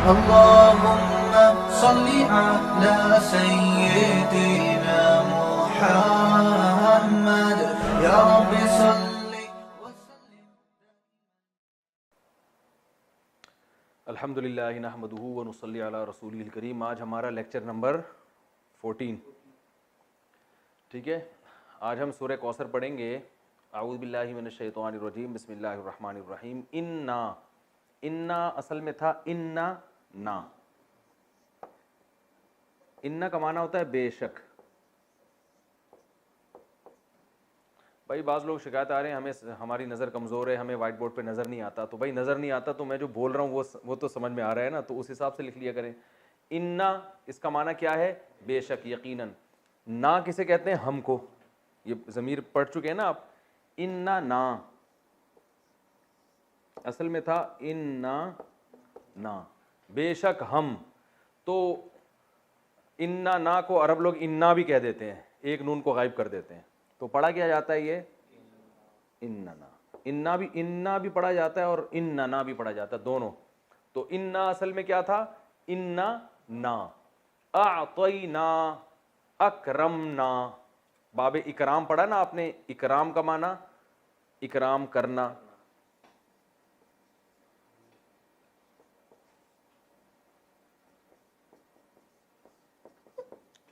اللهم صل على سيدنا محمد يا رب صل وسلم. الحمدللہ نحمدہ ونصلی علی رسولہ الکریم. آج ہمارا لیکچر نمبر 14. ٹھیک ہے, آج ہم سورہ کوثر پڑھیں گے. اعوذ باللہ من الشیطان الرجیم, بسم اللہ الرحمن الرحیم. انا اصل میں تھا انا کا معنی ہوتا ہے بے شک. بھائی بعض لوگ شکایت آ رہے ہیں ہمیں ہماری نظر کمزور ہے, ہمیں وائٹ بورڈ پہ نظر نہیں آتا. تو بھائی نظر نہیں آتا تو میں جو بول رہا ہوں وہ تو سمجھ میں آ رہا ہے نا, تو اس حساب سے لکھ لیا کریں. انا اس کا معنی کیا ہے؟ بے شک, یقیناً. نا کسے کہتے ہیں؟ ہم کو. یہ ضمیر پڑھ چکے ہیں نا آپ. انا نا اصل میں تھا نا بے شک ہم. تو انا نا کو عرب لوگ انا بھی کہہ دیتے ہیں, ایک نون کو غائب کر دیتے ہیں. تو پڑھا کیا جاتا ہے یہ انا بھی پڑھا جاتا ہے اور اننا بھی پڑھا جاتا ہے, دونوں. تو انا اصل میں کیا تھا؟ انا نا اعطینا اکرمنا. باب اکرام پڑھا نا آپ نے. اکرام کا معنی اکرام کرنا.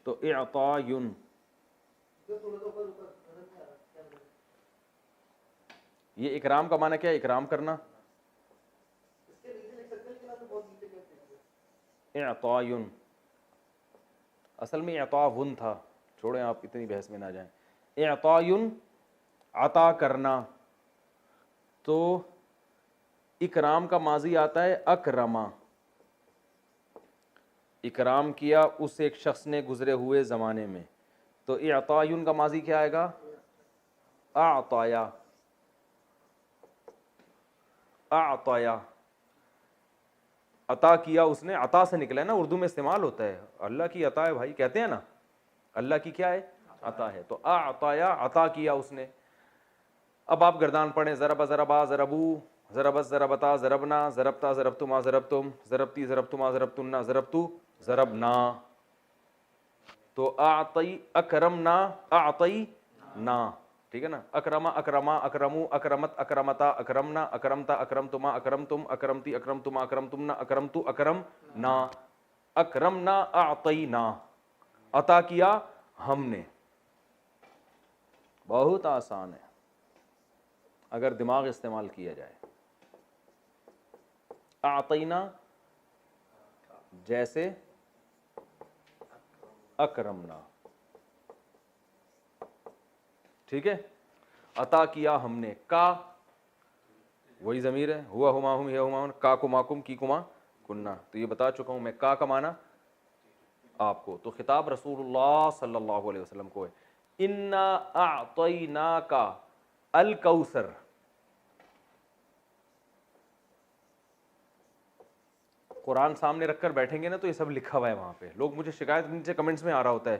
تو اعطاین, یہ اکرام کا معنی کیا ہے؟ اکرام کرنا. اعطاین اصل میں اعطاون تھا, چھوڑیں آپ اتنی بحث میں نہ جائیں. اعطاین عطا کرنا. تو اکرام کا ماضی آتا ہے اکرما. اکرام کیا اس ایک شخص نے گزرے ہوئے زمانے میں. تو اعطاین کا ماضی کیا آئے گا؟ اعطایا. عطا کیا اس نے, عطا سے نکلا ہے نا, اردو میں استعمال ہوتا ہے. اللہ کی عطا ہے بھائی, کہتے ہیں نا اللہ کی کیا ہے؟ عطا ہے. تو اعطایا, عطا کیا اس نے. اب آپ گردان پڑھیں. ضربا ضربا ضربو, ضربت ضربتا ضربنا, ضربتا ضربتما ضربتم, ضربتی ضربتما ضربتن, ضربتو ضربنا. تو اعطی اکرمنا اعطینا, ٹھیک ہے نا. اکرما اکرما اکرمو اکرمت اکرمتا اکرمنا اکرمتا اکرمتما اکرمتم اکرمتی اکرمتما اکرمتمنا اکرمتو اکرمنا. اکرمنا اعطینا, عطا کیا ہم نے. بہت آسان ہے اگر دماغ استعمال کیا جائے. اعطینا جیسے اکرمنا, ٹھیک ہے. عطا کیا ہم نے. کا وہی ضمیر ہے, ہوا ہما ہم ہی ہما, کا کما کم کی کما کننا. تو یہ بتا چکا ہوں میں کا معنی آپ کو. تو خطاب رسول اللہ صلی اللہ علیہ وسلم کو ہے. انا اعطیناک الکوثر. قرآن سامنے رکھ کر بیٹھیں گے نا تو یہ سب لکھا ہوا ہے وہاں پہ. لوگ مجھے شکایت نیچے کمنٹس میں آ رہا ہوتا ہے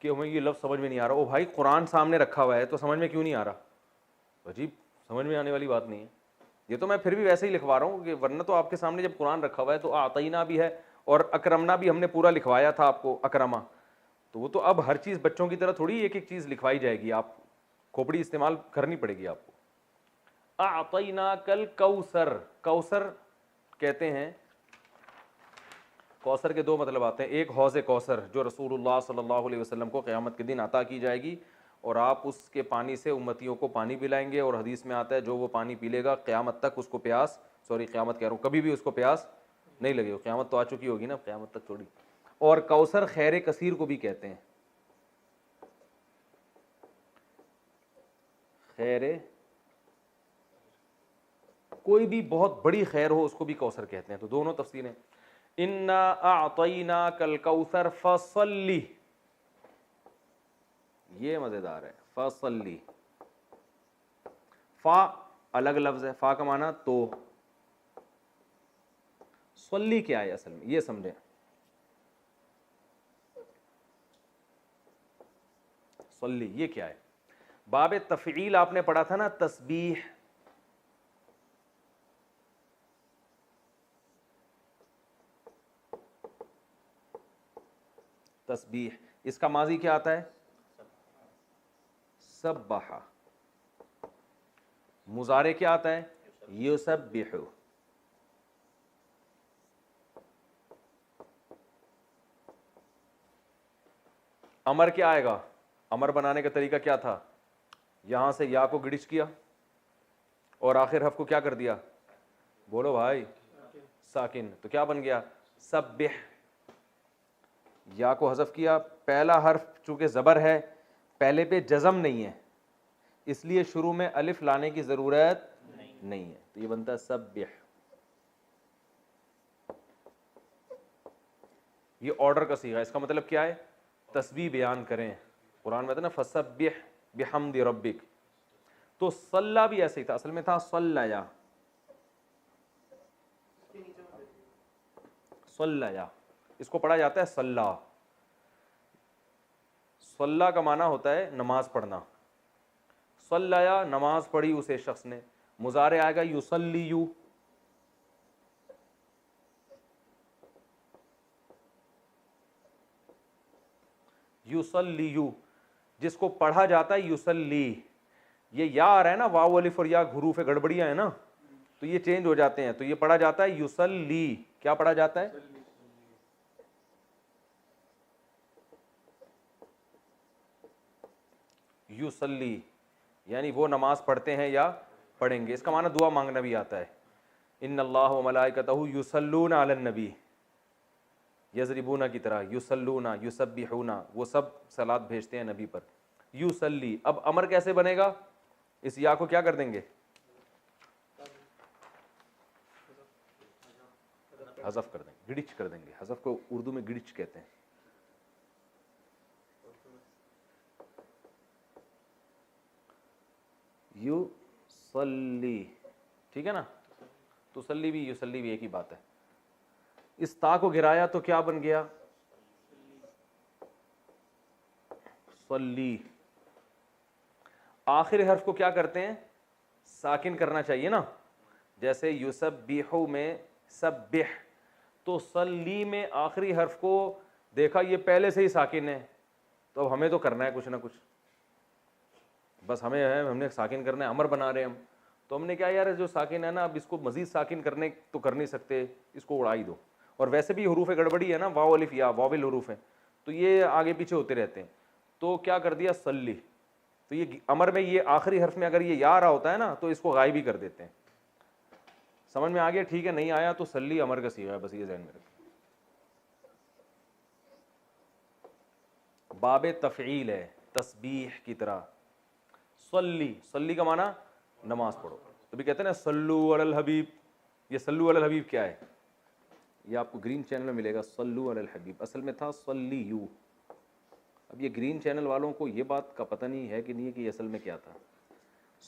کہ ہمیں یہ لفظ سمجھ میں نہیں آ رہا. او بھائی قرآن سامنے رکھا ہوا ہے تو سمجھ میں کیوں نہیں آ رہا؟ عجیب, سمجھ میں آنے والی بات نہیں ہے. یہ تو میں پھر بھی ویسے ہی لکھوا رہا ہوں کہ ورنہ تو آپ کے سامنے جب قرآن رکھا ہوا ہے تو اعطینا بھی ہے اور اکرمنا بھی ہم نے پورا لکھوایا تھا آپ کو, اکرما. تو وہ تو اب ہر چیز بچوں کی طرح تھوڑی ایک ایک چیز لکھوائی جائے گی, آپ کھوپڑی استعمال کرنی پڑے گی آپ کو. اعطیناک الکوثر, کوثر کہتے ہیں. کوثر کے دو مطلب آتے ہیں. ایک حوض کوثر جو رسول اللہ صلی اللہ علیہ وسلم کو قیامت کے دن عطا کی جائے گی, اور آپ اس کے پانی سے امتیوں کو پانی پلائیں گے. اور حدیث میں آتا ہے جو وہ پانی پی لے گا قیامت تک اس کو پیاس, قیامت کہہ رہا ہوں, کبھی بھی اس کو پیاس نہیں لگے. قیامت تو آ چکی ہوگی نا, قیامت تک تھوڑی. اور کوثر خیر کثیر کو بھی کہتے ہیں. خیر کوئی بھی بہت بڑی خیر ہو اس کو بھی کوثر کہتے ہیں. تو دونوں تفسیریں. انا اعطیناک الکوثر فصلی, یہ مزیدار ہے. فصلی, فا الگ لفظ ہے, فا کا معنی تو. صلی کیا ہے اصل میں یہ سمجھیں. صلی یہ کیا ہے؟ باب تفعیل آپ نے پڑھا تھا نا, تسبیح. تسبیح. اس کا ماضی کیا آتا ہے؟ سبح. مضارع کیا آتا ہے؟ یسبح. امر کیا آئے گا؟ امر بنانے کا طریقہ کیا تھا؟ یہاں سے یا کو گڑچ کیا اور آخر حرف کو کیا کر دیا؟ بولو بھائی. ساکن. تو کیا بن گیا؟ سبح. یا کو حذف کیا. پہلا حرف چونکہ زبر ہے پہلے پہ جزم نہیں ہے اس لیے شروع میں الف لانے کی ضرورت نہیں ہے تو یہ بنتا ہے سبح. یہ آرڈر کا صیغہ. اس کا مطلب کیا ہے؟ تسبیح بیان کریں. قرآن میں تھا نا فسبح بحمد ربک. تو صلی بھی ایسے ہی تھا, اصل میں تھا صلیا. صلیا اس کو پڑھا جاتا ہے صلی. صلی کا معنی ہوتا ہے نماز پڑھنا. صلیا نماز پڑھی اسے شخص نے. مضارع آئے گا یصلیو. یصلیو جس کو پڑھا جاتا ہے یصلی. یہ یا آ رہا ہے نا, واو الف اور یا حروف گڑبڑیاں ہیں نا تو یہ چینج ہو جاتے ہیں. تو یہ پڑھا جاتا ہے یصلی. کیا پڑھا جاتا ہے؟ یصلی یعنی وہ نماز پڑھتے ہیں یا پڑھیں گے. اس کا معنی دعا مانگنا بھی آتا ہے. ان اللہ وملائکتہ یصلون علی النبی. یضربون کی طرح یصلون یسبحون وہ سب صلات بھیجتے ہیں نبی پر. یصلی. اب امر کیسے بنے گا؟ اس یا کو کیا کر دیں گے؟ حذف کر دیں گے, گڑچ کر دیں گے. حذف کو اردو میں گڑچ کہتے ہیں. یصلی ٹھیک ہے نا. تسلی بھی یصلی بھی ایک ہی بات ہے. اس تا کو گرایا تو کیا بن گیا؟ صلی. آخر حرف کو کیا کرتے ہیں؟ ساکن کرنا چاہیے نا. جیسے یسبح میں سبح, تو صلی میں آخری حرف کو دیکھا یہ پہلے سے ہی ساکن ہے تو اب ہمیں تو کرنا ہے کچھ نہ کچھ. بس ہمیں ہے, ہم نے ساکن کرنا ہے. امر بنا رہے ہیں ہم تو ہم نے کیا یار جو ساکن ہے نا اب اس کو مزید ساکن کرنے تو کر نہیں سکتے, اس کو اڑا ہی دو. اور ویسے بھی حروف گڑبڑی ہے نا, واو الف یا واول حروف ہیں تو یہ آگے پیچھے ہوتے رہتے ہیں. تو کیا کر دیا؟ صلی. تو یہ امر میں یہ آخری حرف میں اگر یہ یا رہا ہوتا ہے نا تو اس کو غائب ہی کر دیتے ہیں. سمجھ میں آ گیا؟ ٹھیک ہے. نہیں آیا تو صلی امر کا صیغہ ہے, بس یہ ذہن میں رکھیں. باب تفعیل ہے تسبیح کی طرح. صلی. صلی کا معنی نماز پڑھو. تو بھی کہتے ہیں نا صلو علی الحبیب. یہ صلو علی الحبیب کیا ہے؟ یہ آپ کو گرین چینل میں ملے گا. صلو علی الحبیب اصل میں تھا صلیو. اب یہ گرین چینل والوں کو یہ بات کا پتہ نہیں ہے کہ نہیں ہے کہ یہ اصل میں کیا تھا.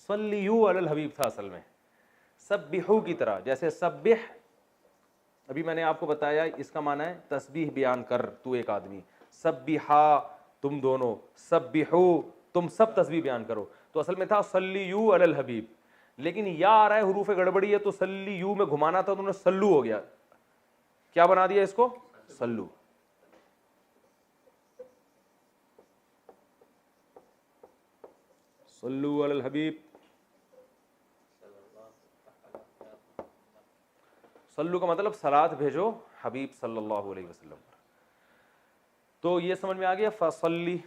صلیو علی الحبیب تھا اصل میں. سبحو کی طرح. جیسے سبح ابھی میں نے آپ کو بتایا اس کا معنی ہے تسبیح بیان کر تو ایک آدمی. سبحا تم دونوں. سبحو تم سب تسبیح بیان کرو. تو اصل میں تھا صلیو علی الحبیب. لیکن یا آ رہا ہے حروف گڑبڑی ہے تو صلیو میں گھمانا تھا تو انہوں نے سلو ہو گیا. کیا بنا دیا اس کو؟ سلو. صلو علی الحبیب. صلو کا مطلب صلات بھیجو حبیب صلی اللہ علیہ وسلم. تو یہ سمجھ میں آ گیا. فصلی.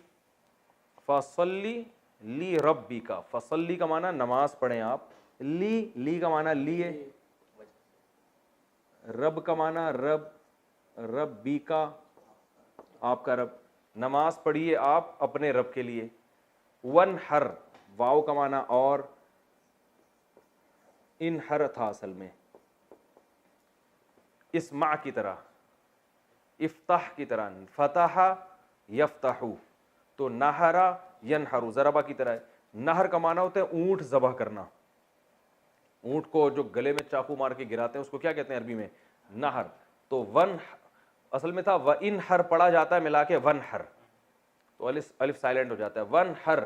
فصلی لی ربی کا. فصلی کا معنی نماز پڑھیں آپ. لی کا معنی لیے. رب کا معنی رب. ربی کا آپ کا رب. نماز پڑھیے آپ اپنے رب کے لیے. ونحر واو کا معنی اور. انحر تھا اصل میں اسمع کی طرح. افتح کی طرح. فتح یفتحو. تو نہرا ینحرو ضربہ کی طرح ہے. نہر کا معنی ہوتا ہے اونٹ ذبح کرنا. اونٹ کو جو گلے میں چاقو مار کے گراتے ہیں اس کو کیا کہتے ہیں عربی میں؟ نہر. تو ون اصل میں تھا و انحر پڑھا جاتا ہے ملا کے ونحر تو الف سائلنٹ ہو جاتا ہے. ونحر.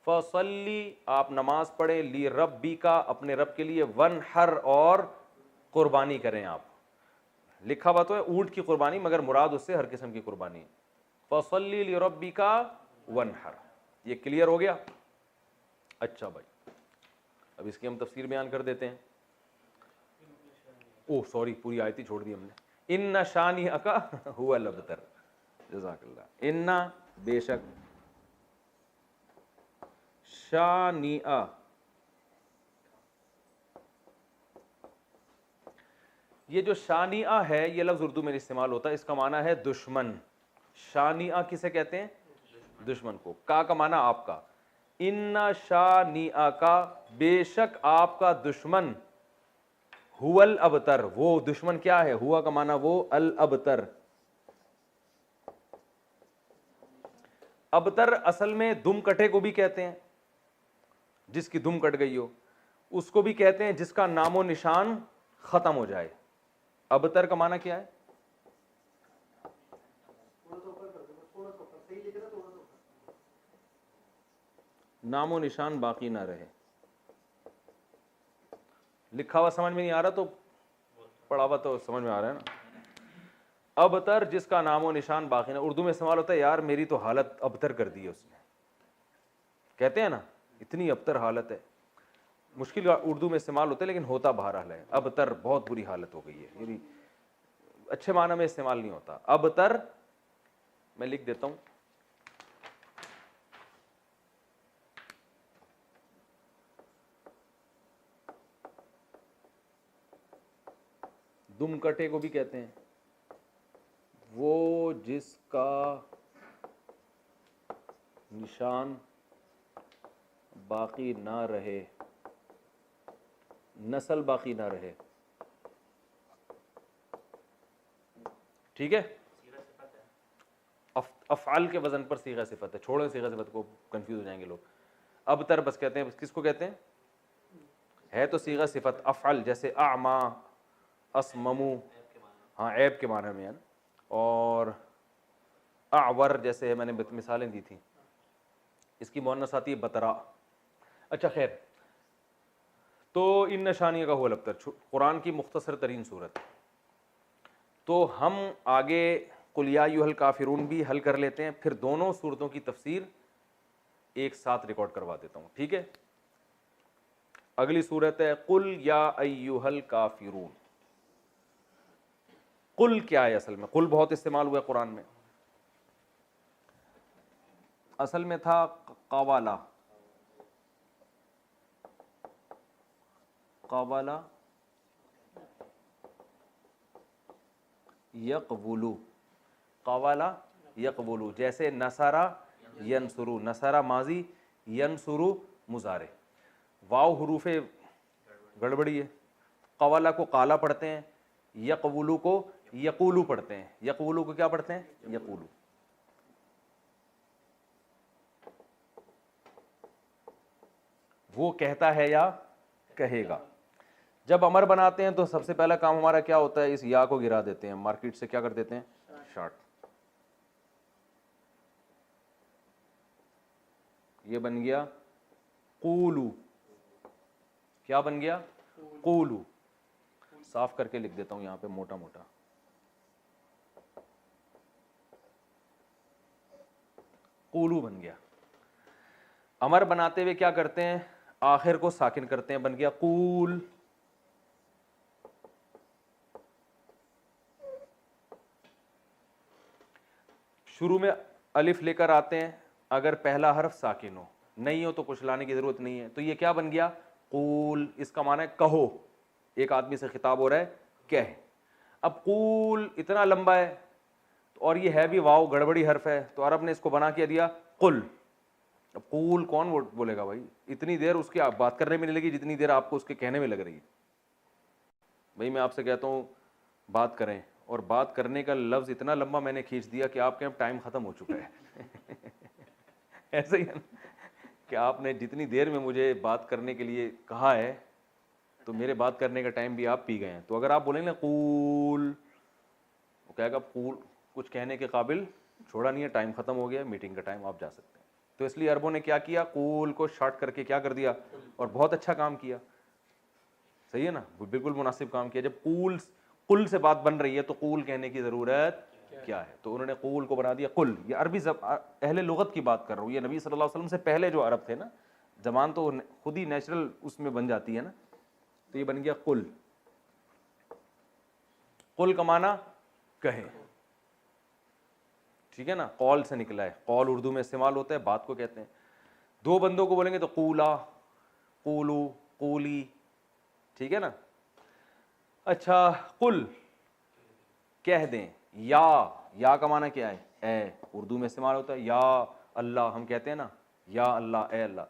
فصلی آپ نماز پڑھیں. لی ربی کا اپنے رب کے لیے. ونحر اور قربانی کریں آپ. لکھا ہوا تو ہے اونٹ کی قربانی مگر مراد اس سے ہر قسم کی قربانی. فصلی لربک وانحر. یہ کلیئر ہو گیا؟ اچھا بھائی اب اس کی ہم تفسیر بیان کر دیتے ہیں. اوہ سوری پوری آیت ہی چھوڑ دی ہم نے. ان شانئک هو الابتر. جزاک اللہ. ان بے شک شانئ، یہ جو شانئ ہے یہ لفظ اردو میں استعمال ہوتا ہے، اس کا معنی ہے دشمن. شانئ کسے کہتے ہیں؟ دشمن کو. کا معنی آپ کا. ان شانئ کا، بے شک آپ کا دشمن، هو الابتر، وہ دشمن کیا ہے؟ ہوا کا معنی وہ، الابتر. ابتر اصل میں دم کٹے کو بھی کہتے ہیں، جس کی دم کٹ گئی ہو. اس کو بھی کہتے ہیں جس کا نام و نشان ختم ہو جائے. ابتر کا معنی کیا ہے؟ نام و نشان باقی نہ رہے. لکھا ہوا سمجھ میں نہیں آ رہا تو پڑھا ہوا تو سمجھ میں آ رہا ہے نا. ابتر جس کا نام و نشان باقی نہ. اردو میں استعمال ہوتا ہے یار میری تو حالت ابتر کر دی ہے اس نے، کہتے ہیں نا اتنی ابتر حالت ہے. مشکل اردو میں استعمال ہوتا ہے لیکن ہوتا بہرحال ہے. ابتر بہت بری حالت ہو گئی ہے، یعنی اچھے معنی میں استعمال نہیں ہوتا. ابتر میں لکھ دیتا ہوں. دم کٹے کو بھی کہتے ہیں وہ جس کا نشان باقی نہ رہے، نسل باقی نہ رہے. ٹھیک ہے، افعال کے وزن پر صیغہ صفت ہے. چھوڑیں صیغہ صفت کو، کنفیوز ہو جائیں گے لوگ. ابتر بس کہتے ہیں، کس کو کہتے ہیں؟ ہے تو صیغہ صفت. افعل جیسے اعما، اسممو، ہاں عیب کے معنی میں ہے نا. اور اعور جیسے میں نے مثالیں دی تھیں. اس کی مؤنث آتی ہے بترا. اچھا خیر، تو ان نشانیوں کا هو الابتر قرآن کی مختصر ترین صورت. تو ہم آگے قل یا ایھا الکافرون بھی حل کر لیتے ہیں، پھر دونوں صورتوں کی تفسیر ایک ساتھ ریکارڈ کروا دیتا ہوں. ٹھیک ہے، اگلی صورت ہے قل یا ایھا الکافرون. قل کیا ہے؟ اصل میں قل بہت استعمال ہوا ہے قرآن میں. اصل میں تھا قوالا، قوالا یقبلو، قوالا یقبلو. جیسے نصرہ ینصرو، نصرہ ماضی، ینصرو مضارع. واو حروف گڑبڑی ہے. قوالا کو قالا پڑھتے ہیں، یقبلو کو یقولو پڑھتے ہیں. یقولو کو کیا پڑھتے ہیں؟ یقولو. وہ کہتا ہے یا کہے گا. جب امر بناتے ہیں تو سب سے پہلا کام ہمارا کیا ہوتا ہے؟ اس یا کو گرا دیتے ہیں، مارکیٹ سے کیا کر دیتے ہیں؟ شارٹ. یہ بن گیا قولو. کیا بن گیا؟ قولو. صاف کر کے لکھ دیتا ہوں یہاں پہ موٹا موٹا. قولو بن گیا. امر بناتے ہوئے کیا کرتے ہیں؟ آخر کو ساکن کرتے ہیں، بن گیا قول. شروع میں الف لے کر آتے ہیں اگر پہلا حرف ساکن ہو، نہیں ہو تو کچھ لانے کی ضرورت نہیں ہے. تو یہ کیا بن گیا؟ قول. اس کا معنی ہے کہو. ایک آدمی سے خطاب ہو رہا ہے، کہہ. اب قول اتنا لمبا ہے اور یہ ہے بھی واو گڑبڑی حرف ہے، تو عرب نے اس کو بنا کے دیا قل. اب قول کون بولے گا بھائی؟ اتنی دیر اس کی بات کرنے میں نہیں لگی جتنی دیر آپ کو اس کے کہنے میں لگ رہی ہے. بھائی میں آپ سے کہتا ہوں بات کریں، اور بات کرنے کا لفظ اتنا لمبا میں نے کھینچ دیا کہ آپ کے اب ٹائم ختم ہو چکا ہے. ایسا ہی ہے نا کہ آپ نے جتنی دیر میں مجھے بات کرنے کے لیے کہا ہے تو میرے بات کرنے کا ٹائم بھی آپ پی گئے ہیں. تو اگر آپ بولیں نا قول، وہ کہے گا قول کچھ کہنے کے قابل چھوڑا نہیں ہے، ٹائم ختم ہو گیا، میٹنگ کا ٹائم، آپ جا سکتے ہیں. تو اس لیے عربوں نے کیا کیا؟ قول کو شارٹ کر کے کیا کر دیا، اور بہت اچھا کام کیا. صحیح ہے نا، بالکل مناسب کام کیا. جب قول قل سے بات بن رہی ہے تو قول کہنے کی ضرورت کیا ہے. تو انہوں نے قول کو بنا دیا قل. یہ عربی اہل لغت کی بات کر رہا ہوں, یہ نبی صلی اللہ علیہ وسلم سے پہلے جو عرب تھے نا, زبان تو خود ہی نیچرل اس میں بن جاتی ہے نا, تو یہ بن گیا قل. قل کا معنی کہیں, ٹھیک ہے نا, قول سے نکلا ہے. قول اردو میں استعمال ہوتا ہے, بات کو کہتے ہیں. دو بندوں کو بولیں گے تو قولا, قولو, قولی, ٹھیک ہے نا. اچھا قل کہہ دیں, یا کا معنی کیا ہے, اے, اردو میں استعمال ہوتا ہے. یا اللہ, ہم کہتے ہیں نا یا اللہ, اے اللہ.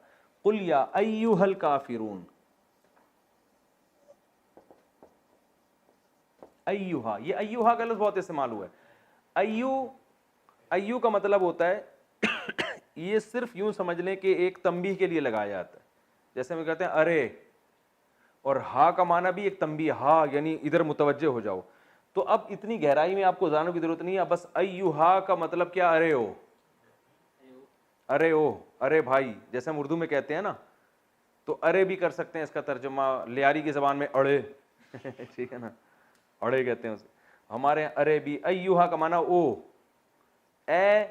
قل یا ایھا الکافرون, ایھا, یہ ایھا کا لفظ بہت استعمال ہوا ہے. ایو کا مطلب ہوتا ہے, یہ صرف یوں سمجھ لیں کہ ایک تنبیہ کے لیے لگایا جاتا ہے. جیسے ہم کہتے ہیں ارے, اور ہا کا معنی بھی ایک تنبیہ, ہا یعنی ادھر متوجہ ہو جاؤ. تو اب اتنی گہرائی میں آپ کو جاننے کی ضرورت نہیں ہے, بس ایھا کا مطلب کیا, ارے ہو, ارے ہو, ارے بھائی. جیسے ہم اردو میں کہتے ہیں نا, تو ارے بھی کر سکتے ہیں اس کا ترجمہ. لیاری کی زبان میں اڑے, ٹھیک ہے نا, اڑے کہتے ہیں اسے. ہمارے یہاں ارے بھی. ایھا کا معنی او, اے,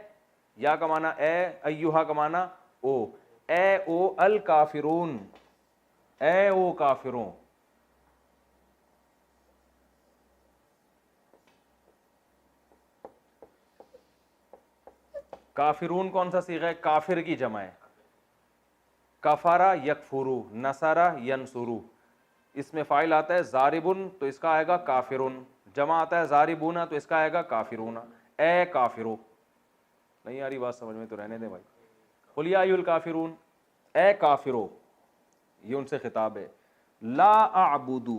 یا کا معنی اے, ایھا کا معنی او. اے او الکافرون, اے او کافروں. کافرون کون سا صیغہ ہے, کافر کی جمع ہے. کفارا یکفرو, نصارا ینصرو. اس میں فاعل آتا ہے ضاربن, تو اس کا آئے گا کافرون. جمع آتا ہے ضاربون, تو اس کا آئے گا کافرون. اے کافرو. نہیں آ رہی بات سمجھ میں تو رہنے دیں بھائی. قل یا ایھا الکافرون, اے کافرو, یہ ان سے خطاب ہے. لا اعبدو,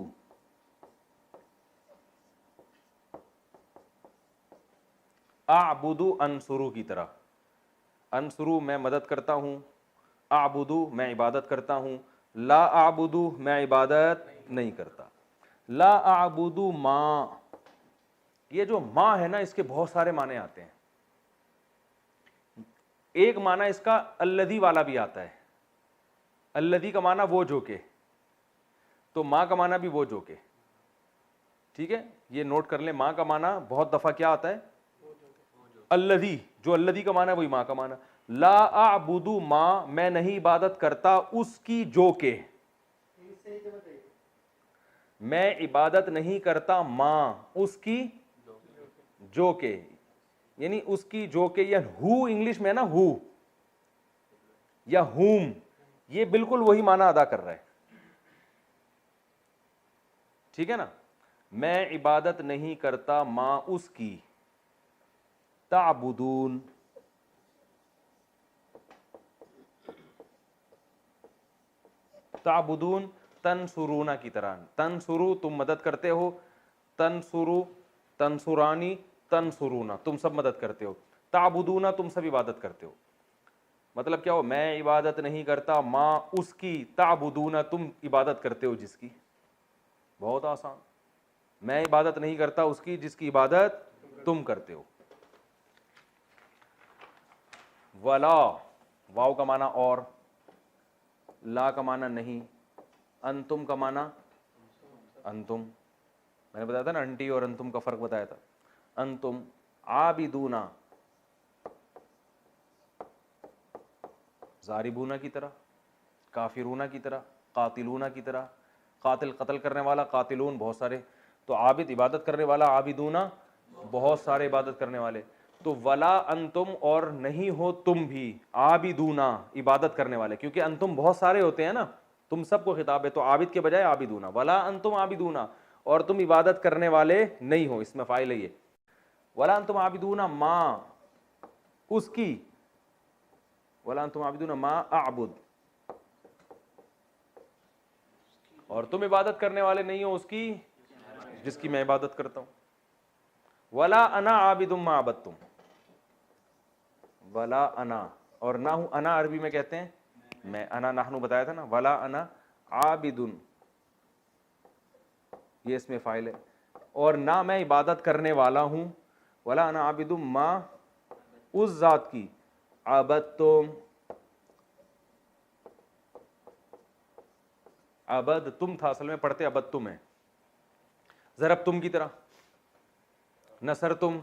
اعبدو انصرو کی طرح. انصرو میں مدد کرتا ہوں, اعبدو میں عبادت کرتا ہوں, لا اعبدو میں عبادت نہیں کرتا. لا اعبدو ما, یہ جو ما ہے نا, اس کے بہت سارے معنی آتے ہیں. ایک معنی اس کا الذی والا بھی آتا ہے. الذی کا معنی وہ جو کہ, تو ماں کا معنی بھی وہ جو کہ, ٹھیک ہے. یہ نوٹ کر لیں, ماں کا معنی بہت دفعہ کیا آتا ہے, الذی. جو الذی کا معنی ہے وہی ماں کا معنی. لا اعبد ما, میں نہیں عبادت کرتا اس کی جو کہ, میں عبادت نہیں کرتا ماں اس کی جو کہ, یعنی اس کی جو کہ, یا ہو انگلش میں نا, ہو یا ہوم, یہ بالکل وہی معنی ادا کر رہا ہے, ٹھیک ہے نا. میں عبادت نہیں کرتا ماں اس کی. تعبدون, تعبدون تنصرون کی طرح. تنصرو تم مدد کرتے ہو, تنصرو, تنصرانی, تنصرون تم سب مدد کرتے ہو, تعبدون تم سب عبادت کرتے ہو. مطلب کیا ہو, میں عبادت نہیں کرتا ماں اس کی, تعبدون تم عبادت کرتے ہو جس کی. بہت آسان. میں عبادت نہیں کرتا اس کی جس کی عبادت تم کرتے ہو. ولا, واو کا معنی اور, لا کا معنی نہیں, انتم کا معنی انتم. میں نے بتایا تھا نا انٹی اور انتم کا فرق بتایا تھا. انتم عابدون, ضاربون کی طرح, کافرون کی طرح, قاتلون کی طرح. قاتل قتل کرنے والا, قاتلون بہت سارے. تو عابد عبادت کرنے والا, عابدون بہت سارے عبادت کرنے والے. تو ولا انتم, اور نہیں ہو تم بھی, عابدون عبادت کرنے والے, کیونکہ انتم بہت سارے ہوتے ہیں نا, تم سب کو خطاب ہے. تو عابد کے بجائے عابدون. ولا انتم عابدون, اور تم عبادت کرنے والے نہیں ہو, اس میں فاعل ہے یہ. ولا انتم عابدون ما اس کی, ولا انتم عابدون ما اعبد, اور تم عبادت کرنے والے نہیں ہو اس کی جس کی میں عبادت کرتا ہوں. ولا انا عابد ما عبدتم, ولا انا, اور نہ ہوں, انا عربی میں کہتے ہیں میں, انا نحنو بتایا تھا نا. ولا انا عابد, یہ اس میں فاعل ہے, اور نہ میں عبادت کرنے والا ہوں. ولا انا عابد ما اس ذات کی, عبدتم, عبد تم تھا, اصل میں پڑھتے عبدتم ہے. ضرب تم کی طرح, نصر تم,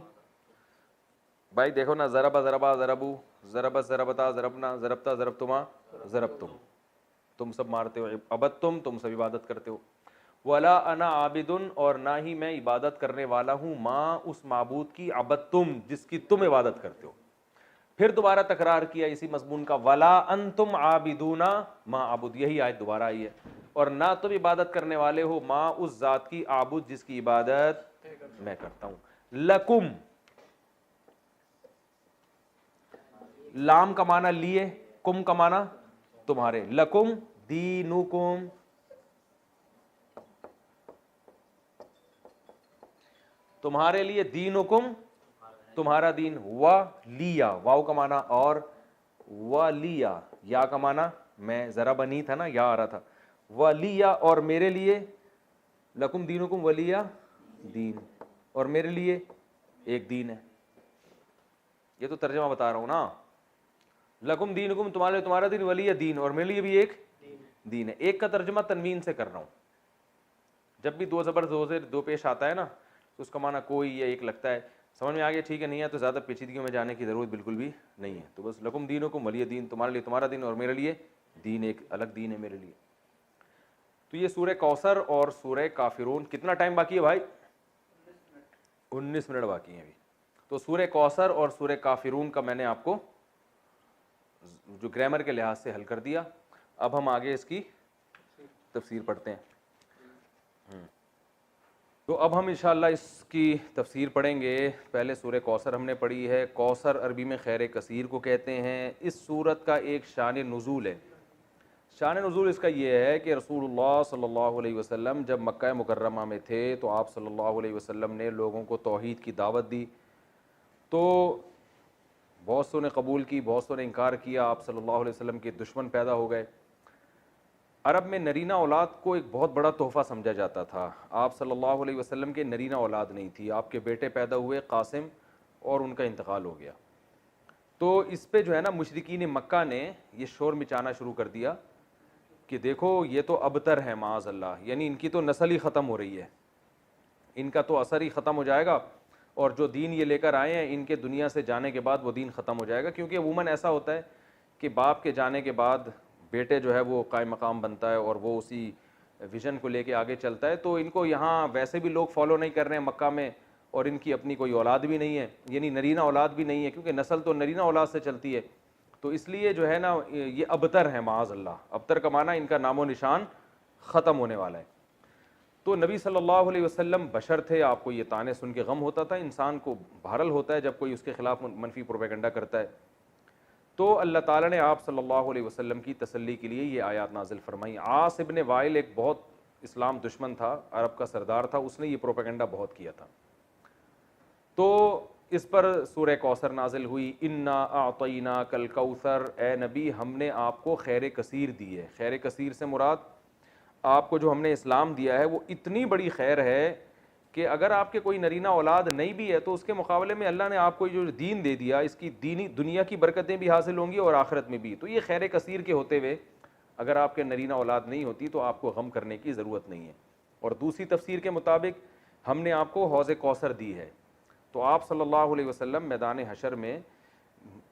بھائی دیکھو نا، ضرب ضربا ضربو، ضرب ضربتا ضربنا، ضربتا ضربتما ضربتم، تم سب مارتے ہو، عبدتم تم سب عبادت کرتے ہو، ولا انا عابدن اور نہ ہی میں عبادت کرنے والا ہوں، ماں اس معبود کی، عبدتم جس کی تم عبادت کرتے ہو. پھر دوبارہ تکرار کیا اسی مضمون کا، ولا انتم عابدون ما اعبد، یہی آیت دوبارہ آئی ہے، اور نہ تم عبادت کرنے والے ہو ماں اس ذات کی، عابد جس کی عبادت میں کرتا ہوں. لکم، لام کا معنی لیے، کم کا معنی تمہارے، لکم دینکم، تمہارے لیے، دینکم تمہارا دین، ولیا، واو کا معنی اور، ولیا یا کا معنی میں، ذرا بنی تھا نا، یا آ رہا تھا، ولیا اور میرے لیے، لکم دینکم ولیا دین، اور میرے لیے ایک دین ہے. یہ تو ترجمہ بتا رہا ہوں نا، لکم دینکم تمہارے، تمہارا دین، ولی دین اور میرے لیے بھی ایک دین ہے. ایک کا ترجمہ تنوین سے کر رہا ہوں. جب بھی دو زبر دو سے دو پیش آتا ہے نا تو اس کا معنی کوئی یا ایک لگتا ہے. سمجھ میں آ گیا؟ ٹھیک ہے، نہیں ہے تو زیادہ پیچیدگیوں میں جانے کی ضرورت بالکل بھی نہیں ہے. تو بس لکم دینکم ولی دین، تمہارے لیے تمہارا دین اور میرے لیے دین، ایک الگ دین ہے میرے لیے. تو یہ سورہ کوثر اور سورہ کافرون. کتنا ٹائم باقی ہے بھائی؟ 19 منٹ باقی ہیں ابھی. تو سورہ کوثر اور سورہ کافرون کا میں نے آپ کو جو گرامر کے لحاظ سے حل کر دیا. اب ہم آگے اس کی تفسیر پڑھتے ہیں. تو اب ہم انشاءاللہ اس کی تفسیر پڑھیں گے. پہلے سورہ کوثر ہم نے پڑھی ہے. کوثر عربی میں خیر کثیر کو کہتے ہیں. اس سورت کا ایک شان نزول ہے. شان نزول اس کا یہ ہے کہ رسول اللہ صلی اللہ علیہ وسلم جب مکہ مکرمہ میں تھے تو آپ صلی اللہ علیہ وسلم نے لوگوں کو توحید کی دعوت دی. تو بہت سو نے قبول کی، بہت سو نے انکار کیا. آپ صلی اللہ علیہ وسلم کے دشمن پیدا ہو گئے. عرب میں نرینہ اولاد کو ایک بہت بڑا تحفہ سمجھا جاتا تھا. آپ صلی اللہ علیہ وسلم کے نرینہ اولاد نہیں تھی. آپ کے بیٹے پیدا ہوئے قاسم، اور ان کا انتقال ہو گیا. تو اس پہ جو ہے نا مشرکین مکہ نے یہ شور مچانا شروع کر دیا کہ دیکھو یہ تو ابتر ہے معاذ اللہ، یعنی ان کی تو نسل ہی ختم ہو رہی ہے، ان کا تو اثر ہی ختم ہو جائے گا، اور جو دین یہ لے کر آئے ہیں ان کے دنیا سے جانے کے بعد وہ دین ختم ہو جائے گا. کیونکہ عموماً ایسا ہوتا ہے کہ باپ کے جانے کے بعد بیٹے جو ہے وہ قائم مقام بنتا ہے اور وہ اسی ویژن کو لے کے آگے چلتا ہے. تو ان کو یہاں ویسے بھی لوگ فالو نہیں کر رہے ہیں مکہ میں، اور ان کی اپنی کوئی اولاد بھی نہیں ہے، یعنی نرینہ اولاد بھی نہیں ہے، کیونکہ نسل تو نرینہ اولاد سے چلتی ہے. تو اس لیے جو ہے نا یہ ابتر ہے معاذ اللہ. ابتر کا معنی ان کا نام و نشان ختم ہونے والا ہے. تو نبی صلی اللہ علیہ وسلم بشر تھے. آپ کو یہ تانے سن کے غم ہوتا تھا. انسان کو بہرحال ہوتا ہے جب کوئی اس کے خلاف منفی پروپیگنڈا کرتا ہے. تو اللہ تعالیٰ نے آپ صلی اللہ علیہ وسلم کی تسلی کے لیے یہ آیات نازل فرمائی. عاص ابن وائل ایک بہت اسلام دشمن تھا، عرب کا سردار تھا، اس نے یہ پروپیگنڈا بہت کیا تھا. تو اس پر سورہ کوثر نازل ہوئی. انا اعطیناک الکوثر، اے نبی ہم نے آپ کو خیر کثیر دی ہے. خیر کثیر سے مراد آپ کو جو ہم نے اسلام دیا ہے وہ اتنی بڑی خیر ہے کہ اگر آپ کے کوئی نرینہ اولاد نہیں بھی ہے تو اس کے مقابلے میں اللہ نے آپ کو جو دین دے دیا، اس کی دینی دنیا کی برکتیں بھی حاصل ہوں گی اور آخرت میں بھی. تو یہ خیر کثیر کے ہوتے ہوئے اگر آپ کے نرینہ اولاد نہیں ہوتی تو آپ کو غم کرنے کی ضرورت نہیں ہے. اور دوسری تفسیر کے مطابق ہم نے آپ کو حوض کوثر دی ہے. تو آپ صلی اللہ علیہ وسلم میدان حشر میں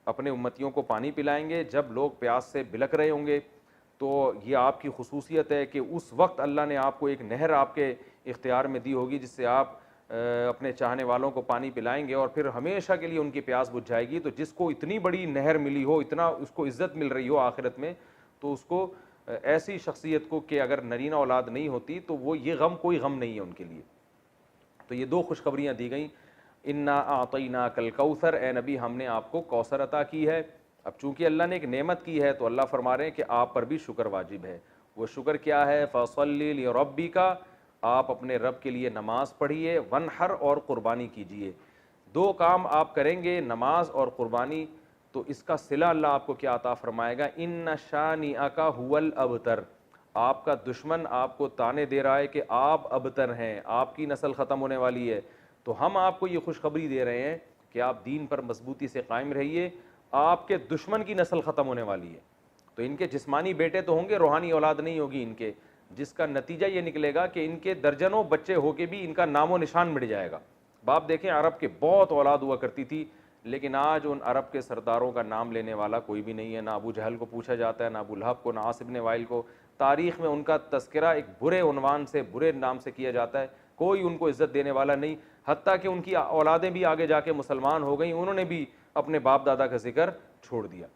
اپنے امتیوں کو پانی پلائیں گے. جب لوگ پیاس سے بلک رہے ہوں گے تو یہ آپ کی خصوصیت ہے کہ اس وقت اللہ نے آپ کو ایک نہر آپ کے اختیار میں دی ہوگی جس سے آپ اپنے چاہنے والوں کو پانی پلائیں گے اور پھر ہمیشہ کے لیے ان کی پیاس بجھ جائے گی. تو جس کو اتنی بڑی نہر ملی ہو، اتنا اس کو عزت مل رہی ہو آخرت میں، تو اس کو ایسی شخصیت کو کہ اگر نرینہ اولاد نہیں ہوتی تو وہ یہ غم کوئی غم نہیں ہے ان کے لیے. تو یہ دو خوشخبریاں دی گئیں. انا اعطیناک الکوثر، اے نبی ہم نے آپ کو کوثر عطا کی ہے. اب چونکہ اللہ نے ایک نعمت کی ہے تو اللہ فرما رہے ہیں کہ آپ پر بھی شکر واجب ہے. وہ شکر کیا ہے؟ فصلی لربک، آپ اپنے رب کے لیے نماز پڑھیے، ونحر اور قربانی کیجیے. دو کام آپ کریں گے، نماز اور قربانی. تو اس کا صلہ اللہ آپ کو کیا عطا فرمائے گا؟ ان شانئک ھو الابتر، آپ کا دشمن آپ کو تانے دے رہا ہے کہ آپ ابتر ہیں، آپ کی نسل ختم ہونے والی ہے. تو ہم آپ کو یہ خوشخبری دے رہے ہیں کہ آپ دین پر مضبوطی سے قائم رہیے، آپ کے دشمن کی نسل ختم ہونے والی ہے. تو ان کے جسمانی بیٹے تو ہوں گے، روحانی اولاد نہیں ہوگی ان کے، جس کا نتیجہ یہ نکلے گا کہ ان کے درجنوں بچے ہو کے بھی ان کا نام و نشان مٹ جائے گا. باپ دیکھیں عرب کے بہت اولاد ہوا کرتی تھی لیکن آج ان عرب کے سرداروں کا نام لینے والا کوئی بھی نہیں ہے، نہ ابو جہل کو پوچھا جاتا ہے، نہ ابو لہب کو، نہ عاص بن وائل کو۔ تاریخ میں ان کا تذکرہ ایک برے عنوان سے، برے نام سے کیا جاتا ہے، کوئی ان کو عزت دینے والا نہیں، حتیٰ کہ ان کی اولادیں بھی آگے جا کے مسلمان ہو گئیں، انہوں نے بھی اپنے باپ دادا کا ذکر چھوڑ دیا۔